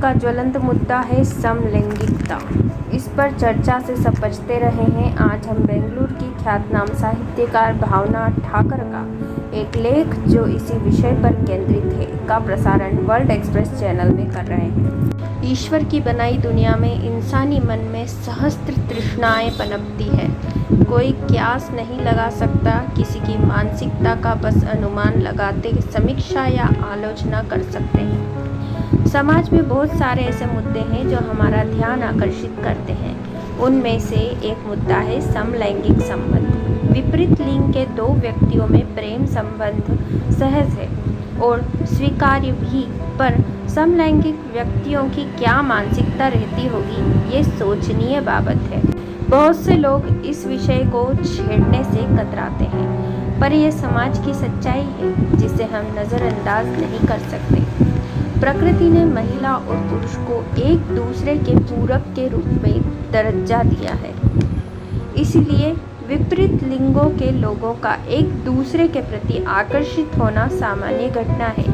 का ज्वलंत मुद्दा है समलैंगिकता। इस पर चर्चा से सपचते रहे हैं। आज हम बेंगलुरु की ख्यातनाम साहित्यकार भावना ठाकर का एक लेख जो इसी विषय पर केंद्रित है का प्रसारण वर्ल्ड एक्सप्रेस चैनल में कर रहे हैं। ईश्वर की बनाई दुनिया में इंसानी मन में सहस्त्र तृष्णाएं पनपती है। कोई क्यास नहीं लगा सकता, किसी की मानसिकता का बस अनुमान लगाते समीक्षा या आलोचना कर सकते हैं। समाज में बहुत सारे ऐसे मुद्दे हैं जो हमारा ध्यान आकर्षित करते हैं। उनमें से एक मुद्दा है समलैंगिक संबंध। विपरीत लिंग के दो व्यक्तियों में प्रेम संबंध सहज है और स्वीकार्य भी, पर समलैंगिक व्यक्तियों की क्या मानसिकता रहती होगी, ये सोचनीय बाबत है। बहुत से लोग इस विषय को छेड़ने से कतराते हैं, पर यह समाज की सच्चाई है जिसे हम नज़रअंदाज नहीं कर सकते। प्रकृति ने महिला और पुरुष को एक दूसरे के पूरक के रूप में दर्जा दिया है। इसलिए विपरीत लिंगों के लोगों का एक दूसरे के प्रति आकर्षित होना सामान्य घटना है,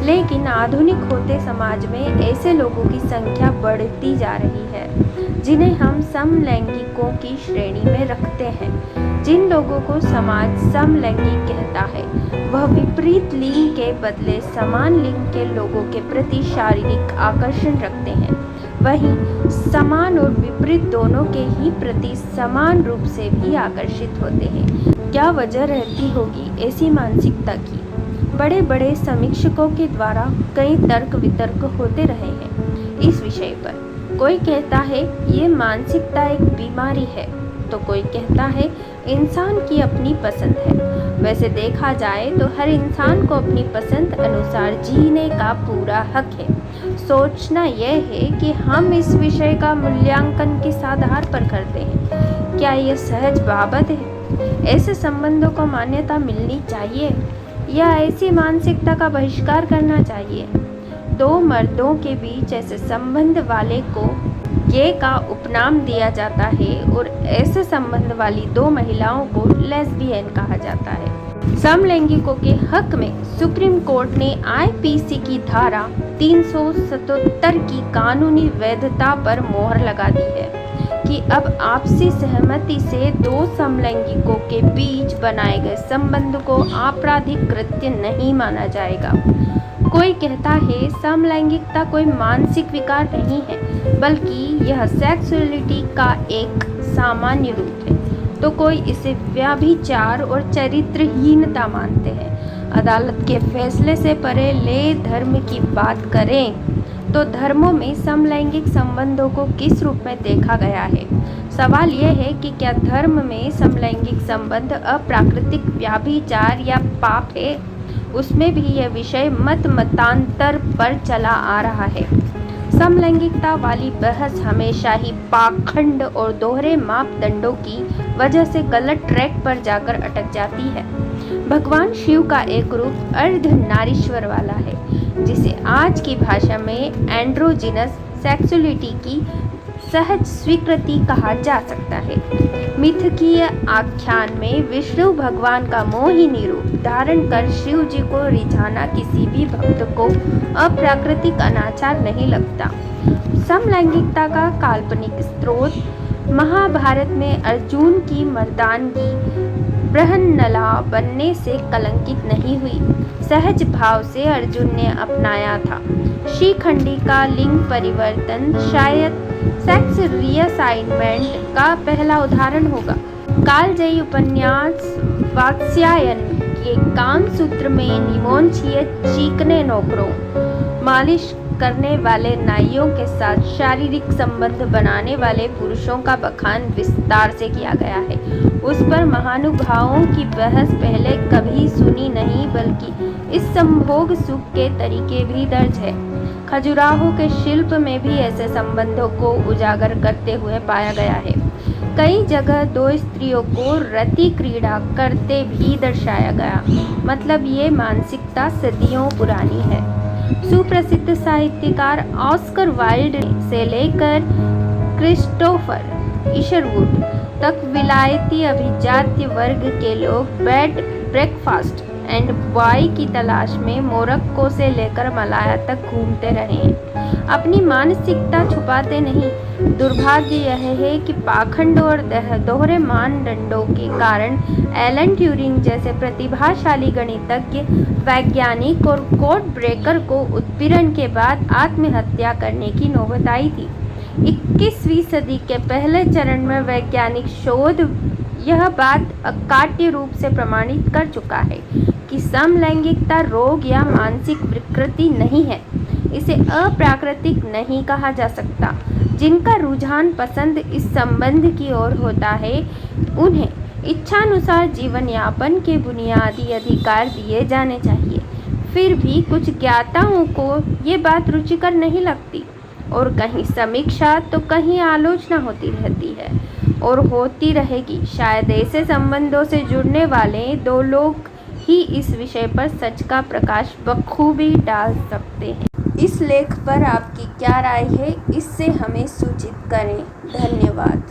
लेकिन आधुनिक होते समाज में ऐसे लोगों की संख्या बढ़ती जा रही है जिन्हें हम समलैंगिकों की श्रेणी में रखते हैं। जिन लोगों को समाज समलैंगिक कहता है, वह विपरीत लिंग के बदले समान लिंग के लोगों के प्रति शारीरिक आकर्षण रखते हैं। वहीं समान और विपरीत दोनों के ही प्रति समान रूप से भी आकर्षित होते हैं। क्या वजह रहती होगी ऐसी मानसिकता की? बड़े बड़े समीक्षकों के द्वारा कई तर्क वितर्क होते रहे हैं इस विषय पर। कोई कहता है ये मानसिकता एक बीमारी है, तो कोई कहता है इंसान की अपनी पसंद है। वैसे देखा जाए तो हर इंसान को अपनी पसंद अनुसार जीने का पूरा हक है। सोचना यह है कि हम इस विषय का मूल्यांकन किस आधार पर करते हैं। क्या यह सहज बाबत है? ऐसे संबंधों को मान्यता मिलनी चाहिए या ऐसी मानसिकता का बहिष्कार करना चाहिए? दो मर्दों के बीच ऐसे संबंध वाले को गे का उपनाम दिया जाता है और ऐसे संबंध वाली दो महिलाओं को लेस्बियन कहा जाता है। समलैंगिकों के हक में सुप्रीम कोर्ट ने आईपीसी की धारा 377 की कानूनी वैधता पर मोहर लगा दी है कि अब आपसी सहमति से दो समलैंगिकों के बीच बनाए गए संबंध को आपराधिक कृत्य नहीं माना जाएगा। कोई कहता है समलैंगिकता कोई मानसिक विकार नहीं है, बल्कि यह सेक्सुअलिटी का एक सामान्य रूप है, तो कोई इसे व्यभिचार और चरित्रहीनता मानते हैं। अदालत के फैसले से परे ले धर्म की बात करें तो धर्मों में समलैंगिक संबंधों को किस रूप में देखा गया है? सवाल यह है कि क्या धर्म में समलैंगिक संबंध अप्राकृतिक व्यभिचार या पाप है? उसमें भी यह विषय मतांतर पर चला आ रहा है। समलैंगिकता वाली बहस हमेशा ही पाखंड और दोहरे मापदंडों की वजह से गलत ट्रैक पर जाकर अटक जाती है। भगवान शिव का एक रूप अर्धनारीश्वर वाला है, जिसे आज की भाषा में एंड्रोजिनस सेक्सुअलिटी की सहज स्वीकृति कहा जा सकता है। मिथकीय आख्यान में विष्णु भगवान का मोहिनी रूप धारण कर शिव जी को रिझाना किसी भी भक्त को अप्राकृतिक अनाचार नहीं लगता। समलैंगिकता का काल्पनिक स्रोत महाभारत में अर्जुन की मर्दानगी बृहन्नला बनने से कलंकित नहीं हुई। सहज भाव से अर्जुन ने अपनाया था। शिखंडी का लिंग परिवर्तन शायद सेक्स रीअसाइनमेंट का पहला उदाहरण होगा। कालजयी उपन्यास वात्स्यायन के काम सूत्र में निमोंछिए चीकने नौकरों, मालिश करने वाले नाइयों के साथ शारीरिक संबंध बनाने वाले पुरुषों का बखान विस्तार से किया गया है। उस पर महानुभावों की बहस पहले कभी सुनी नहीं, बल्कि इस संभोग सुख के तरीके भी दर्ज है। खजुराहो के शिल्प में भी ऐसे संबंधों को उजागर करते हुए पाया गया है। कई जगह दो स्त्रियों को रति क्रीड़ा करते भी दर्शाया गया। मतलब ये मानसिकता सदियों पुरानी है। सुप्रसिद्ध साहित्यकार ऑस्कर वाइल्ड से लेकर क्रिस्टोफर इशरवुड तक विलायती अभिजात्य वर्ग के लोग बेड ब्रेकफास्ट एंड वाई की तलाश में मोरक्को से लेकर मलाया तक घूमते रहे हैं। अपनी मानसिकता छुपाते नहीं। दुर्भाग्य यह है कि पाखंड और दोहरे मानदंडों के कारण एलन ट्यूरिंग जैसे प्रतिभाशाली गणितज्ञ, वैज्ञानिक और कोड ब्रेकर को उत्पीड़न के बाद आत्महत्या करने की नौबत आई थी। 21वीं सदी के पहले चरण में वैज्ञानिक शोध यह बात अकाट्य रूप से प्रमाणित कर चुका है कि समलैंगिकता रोग या मानसिक विकृति नहीं है। इसे अप्राकृतिक नहीं कहा जा सकता। जिनका रुझान पसंद इस संबंध की ओर होता है, उन्हें इच्छानुसार जीवन यापन के बुनियादी अधिकार दिए जाने चाहिए। फिर भी कुछ ज्ञाताओं को ये बात रुचिकर नहीं लगती और कहीं समीक्षा तो कहीं आलोचना होती रहती है और होती रहेगी। शायद ऐसे संबंधों से जुड़ने वाले दो लोग ही इस विषय पर सच का प्रकाश बखूबी डाल सकते हैं। इस लेख पर आपकी क्या राय है, इससे हमें सूचित करें। धन्यवाद।